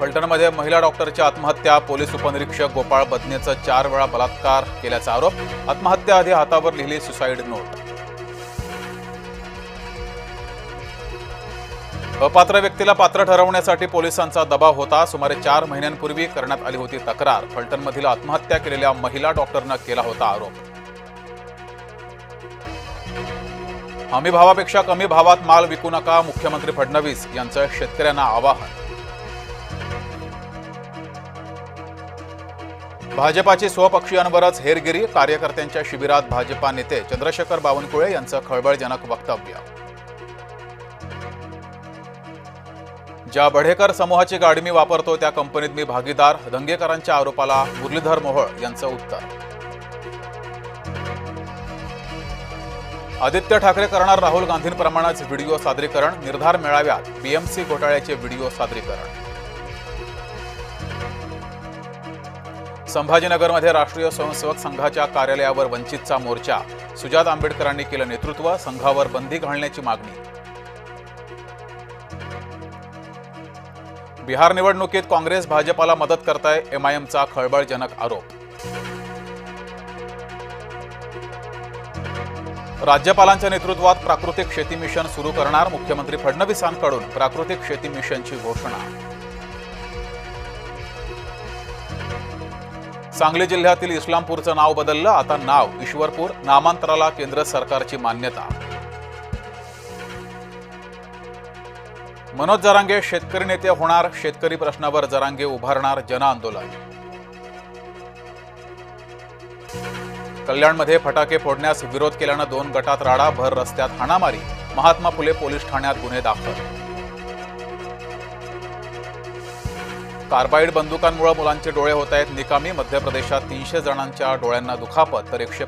फलटणमध्ये महिला डॉक्टरची आत्महत्या. पोलीस उपनिरीक्षक गोपाळ बदनेचा 4 वेळा बलात्कार केल्याचा आरोप. आत्महत्याआधी हातावर लिहिली सुसाईड नोट. अपात्र व्यक्तीला पात्र ठरवण्यासाठी पोलिसांचा दबाव होता. सुमारे 4 महिन्यांपूर्वी करण्यात आली होती तक्रार. फलटणमधील आत्महत्या केलेल्या महिला डॉक्टरनं केला होता आरोप. हमी भावापेक्षा कमी भावात माल विकू नका, मुख्यमंत्री फडणवीस यांचं शेतकऱ्यांना आवाहन. भाजपाची स्वपक्षीयांवरच हेरगिरी. कार्यकर्त्यांच्या शिबिरात भाजपा नेते चंद्रशेखर बावनकुळे यांचं खळबळजनक वक्तव्य. ज्या बढेकर समूहाची गाडी मी वापरतो त्या कंपनीत मी भागीदार. दंगेकरांच्या आरोपाला मुरलीधर मोहोळ यांचं उत्तर. आदित्य ठाकरे करणार राहुल गांधींप्रमाणेच व्हिडिओ सादरीकरण. निर्धार मेळाव्यात बीएमसी घोटाळ्याचे व्हिडिओ सादरीकरण. संभाजीनगरमध्ये राष्ट्रीय स्वयंसेवक संघाच्या कार्यालयावर वंचितचा मोर्चा. सुजात आंबेडकरांनी केलं नेतृत्व. संघावर बंदी घालण्याची मागणी. बिहार निवडणुकीत काँग्रेस भाजपाला मदत करताय, एमआयएमचा खळबळजनक आरोप. राज्यपालांच्या नेतृत्वात प्राकृतिक शेती मिशन सुरू करणार. मुख्यमंत्री फडणवीसांकडून प्राकृतिक शेती मिशनची घोषणा. सांगली जिल्ह्यातील इस्लामपूरचं नाव बदललं. आता नाव ईश्वरपूर. नामांतराला केंद्र सरकारची मान्यता. मनोज जरांगे शेतकरी नेते होणार. शेतकरी प्रश्नावर जरांगे उभारणार जनआंदोलन. कल्याणमध्ये फटाके फोडण्यास विरोध केल्यानं 2 गटात राडा. भर रस्त्यात हाणामारी. महात्मा फुले पोलीस ठाण्यात गुन्हे दाखल. कार्बाईड बंदुकांमुळे मुलांचे डोळे होत आहेत निकामी. मध्य प्रदेशात 300 जणांच्या डोळ्यांना दुखापत तर